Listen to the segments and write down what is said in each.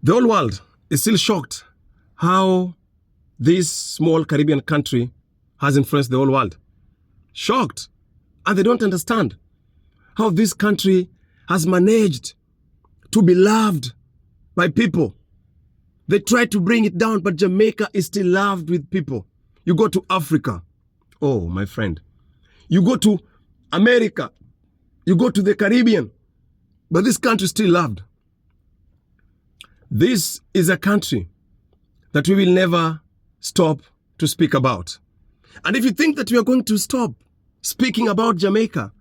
The whole world is still shocked how this small Caribbean country has influenced the whole world. Shocked. And they don't understand how this country has managed to be loved by people. They try to bring it down, but Jamaica is still loved with people. You go to Africa, oh, my friend. You go to America, you go to the Caribbean, but this country is still loved. This is a country that we will never stop to speak about. And if you think that we are going to stop speaking about Jamaica,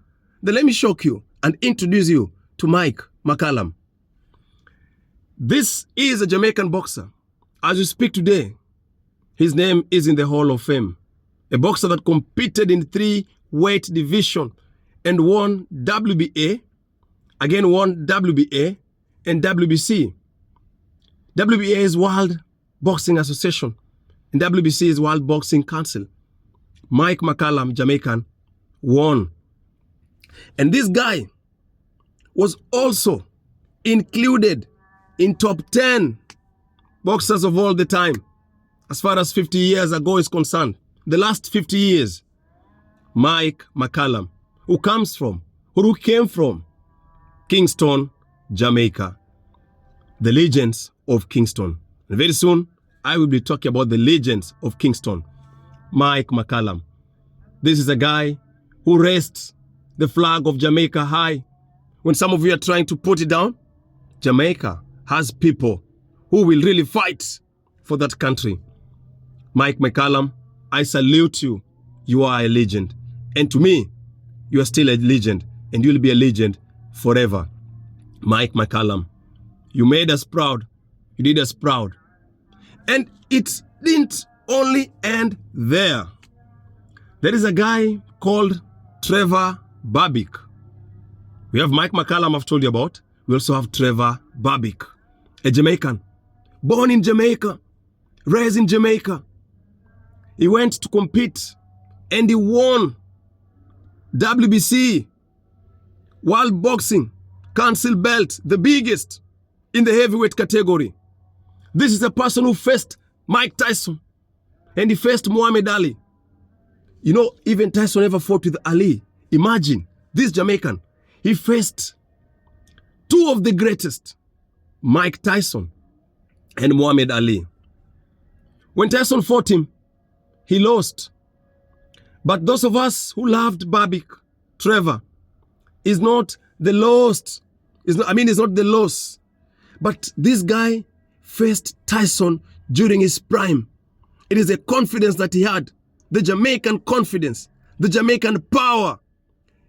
then let me shock you and introduce you to Mike McCallum. This is a Jamaican boxer. As we speak today, his name is in the Hall of Fame. A boxer that competed in 3 weight division and won WBA, again won WBA and WBC. WBA is World Boxing Association and WBC is World Boxing Council. Mike McCallum, Jamaican, won. And this guy was also included in top 10 boxers of all the time, as far as 50 years ago is concerned. The last 50 years, Mike McCallum, who came from Kingston, Jamaica. The legends of Kingston. And very soon, I will be talking about the legends of Kingston. Mike McCallum. This is a guy who raised the flag of Jamaica high. When some of you are trying to put it down, Jamaica has people who will really fight for that country. Mike McCallum, I salute you. You are a legend. And to me, you are still a legend. And you will be a legend forever. Mike McCallum, you made us proud. You did us proud. And it didn't only end there. There is a guy called Trevor Barbic. We have Mike McCallum I've told you about. We also have Trevor Barbic, a Jamaican. Born in Jamaica, raised in Jamaica. He went to compete and he won WBC, World Boxing Council belt, the biggest in the heavyweight category. This is a person who faced Mike Tyson and he faced Muhammad Ali. You know, even Tyson never fought with Ali. Imagine, this Jamaican, he faced 2 of the greatest, Mike Tyson and Muhammad Ali. When Tyson fought him, he lost. But those of us who loved Barbic, Trevor, is not the lost. It's not the loss. But this guy faced Tyson during his prime. It is a confidence that he had. The Jamaican confidence. The Jamaican power.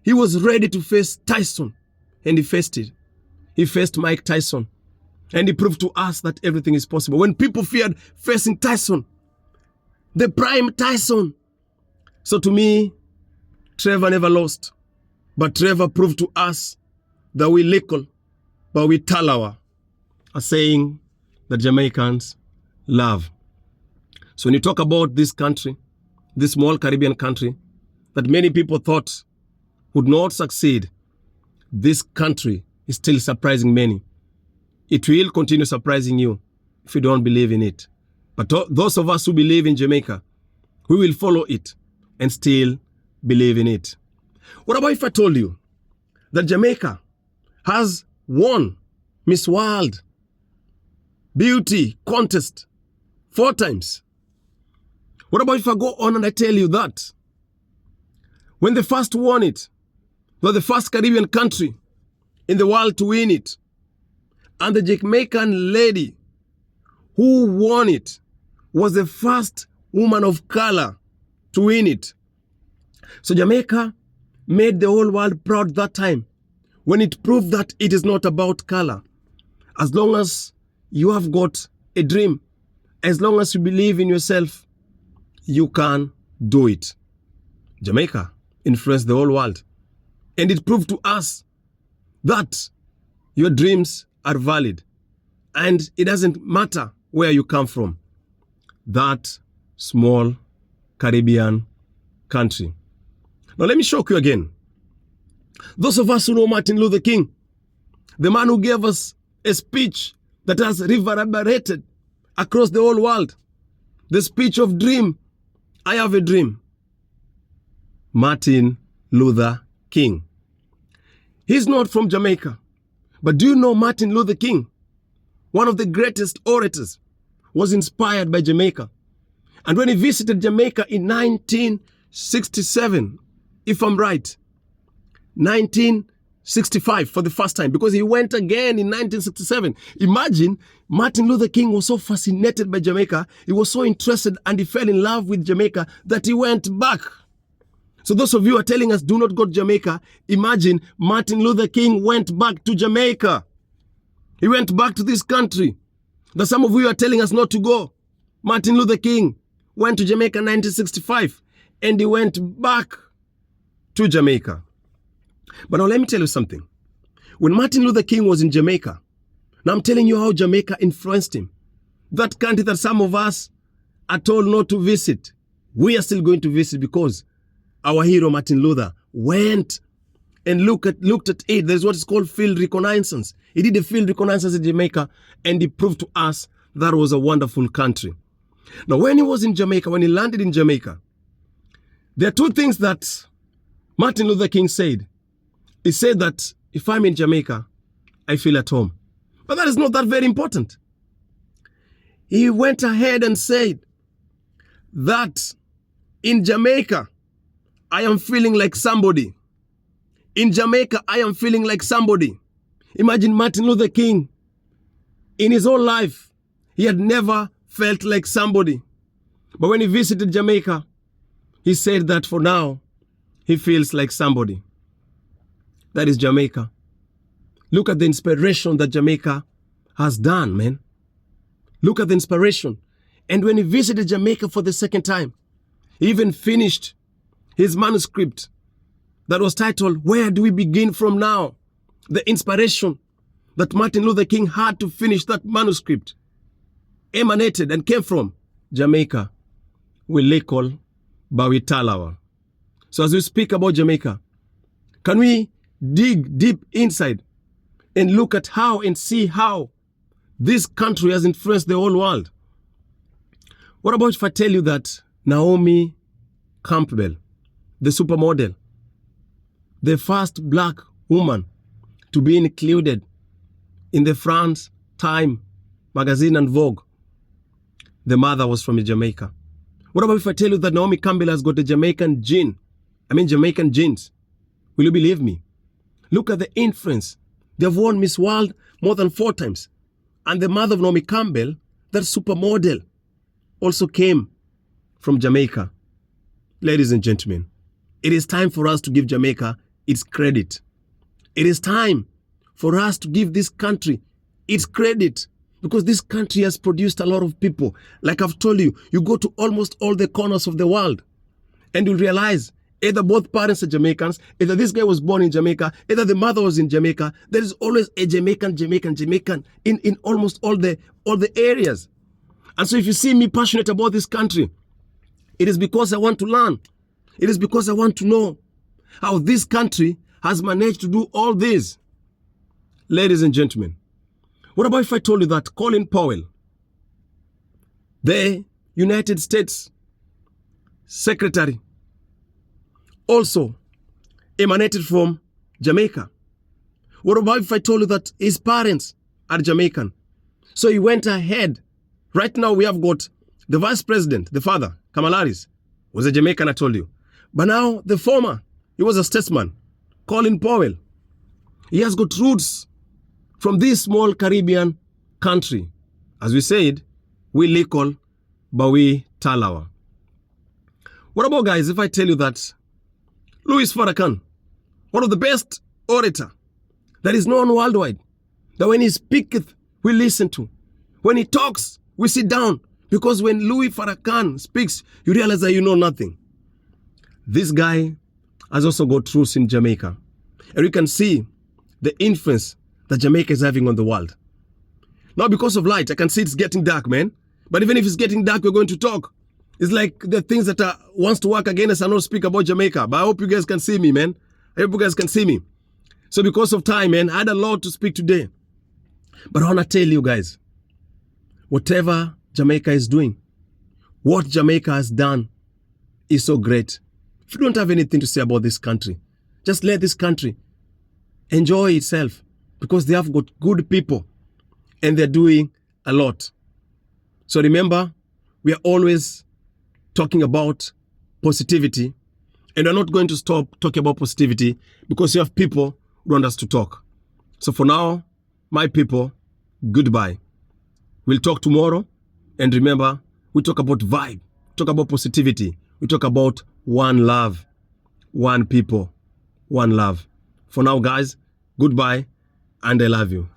He was ready to face Tyson. And he faced it. He faced Mike Tyson. And he proved to us that everything is possible. When people feared facing Tyson, the prime Tyson. So to me, Trevor never lost. But Trevor proved to us that we little, but we talawa. A saying that Jamaicans love. So when you talk about this country, this small Caribbean country, that many people thought would not succeed, this country is still surprising many. It will continue surprising you if you don't believe in it. But those of us who believe in Jamaica, we will follow it and still believe in it. What about if I told you that Jamaica has won Miss World Beauty contest 4 times? What about if I go on and I tell you that when they first won it, they were the first Caribbean country in the world to win it. And the Jamaican lady who won it was the first woman of color to win it. So Jamaica made the whole world proud that time when it proved that it is not about color. As long as you have got a dream, as long as you believe in yourself, you can do it. Jamaica influenced the whole world. And it proved to us that your dreams are valid. And it doesn't matter where you come from. That small Caribbean country. Now let me shock you again. Those of us who know Martin Luther King, the man who gave us a speech that has reverberated across the whole world. The speech of dream, I have a dream. Martin Luther King. He's not from Jamaica. But do you know Martin Luther King, one of the greatest orators, was inspired by Jamaica. And when he visited Jamaica in 1967, if I'm right, 1965 for the first time, because he went again in 1967. Imagine, Martin Luther King was so fascinated by Jamaica, he was so interested and he fell in love with Jamaica that he went back. So those of you who are telling us do not go to Jamaica, imagine Martin Luther King went back to Jamaica. He went back to this country that some of you are telling us not to go. Martin Luther King went to Jamaica in 1965 and he went back to Jamaica. But now let me tell you something. When Martin Luther King was in Jamaica, now I'm telling you how Jamaica influenced him. That country that some of us are told not to visit, we are still going to visit because our hero Martin Luther went and looked at it. There's what is called field reconnaissance. He did a field reconnaissance in Jamaica and he proved to us that was a wonderful country. Now when he was in Jamaica, when he landed in Jamaica, there are two things that Martin Luther King said. He said that if I'm in Jamaica, I feel at home. But that is not that very important. He went ahead and said that in Jamaica, I am feeling like somebody. In Jamaica, I am feeling like somebody. Imagine Martin Luther King. In his whole life, he had never felt like somebody. But when he visited Jamaica, he said that for now, he feels like somebody. That is Jamaica. Look at the inspiration that Jamaica has done, man. Look at the inspiration. And when he visited Jamaica for the second time, he even finished his manuscript that was titled, Where Do We Begin From Now? The inspiration that Martin Luther King had to finish that manuscript emanated and came from Jamaica. Wilikol Bawitalawa. So as we speak about Jamaica, can we dig deep inside and look at how and see how this country has influenced the whole world? What about if I tell you that Naomi Campbell, the supermodel, the first black woman to be included in the France Time magazine and Vogue, the mother was from Jamaica? What about if I tell you that Naomi Campbell has got a Jamaican genes? Will you believe me? Look at the influence. They've won Miss World more than 4 times. And the mother of Naomi Campbell, that supermodel, also came from Jamaica. Ladies and gentlemen, it is time for us to give Jamaica its credit. It is time for us to give this country its credit, because this country has produced a lot of people. Like I've told you, you go to almost all the corners of the world and you'll realize either both parents are Jamaicans, either this guy was born in Jamaica, either the mother was in Jamaica. There is always a Jamaican in almost all the areas. And so if you see me passionate about this country, it is because I want to learn. It is because I want to know how this country has managed to do all this. Ladies and gentlemen, what about if I told you that Colin Powell, the United States Secretary, also emanated from Jamaica? What about if I told you that his parents are Jamaican? So he went ahead. Right now we have got the Vice President, the father, Kamala Harris, was a Jamaican, I told you. But now the former, he was a statesman, Colin Powell. He has got roots from this small Caribbean country. As we said, Wilikol Bawitalawa. What about, guys, if I tell you that Louis Farrakhan, one of the best orator that is known worldwide, that when he speaketh, we listen to. When he talks, we sit down. Because when Louis Farrakhan speaks, you realize that you know nothing. This guy has also got roots in Jamaica. And you can see the influence that Jamaica is having on the world. Now because of light, I can see it's getting dark, man. But even if it's getting dark, we're going to talk. It's like the things that wants to work against us and not speak about Jamaica. But I hope you guys can see me, man. I hope you guys can see me. So because of time, man, I had a lot to speak today. But I want to tell you guys, whatever Jamaica is doing, what Jamaica has done is so great. If you don't have anything to say about this country, just let this country enjoy itself, because they have got good people and they're doing a lot. So remember, we are always talking about positivity, and we're not going to stop talking about positivity because you have people who want us to talk. So for now, my people, goodbye. We'll talk tomorrow, and remember, we talk about vibe, talk about positivity, we talk about one love, one people, one love. For now, guys, goodbye, and I love you.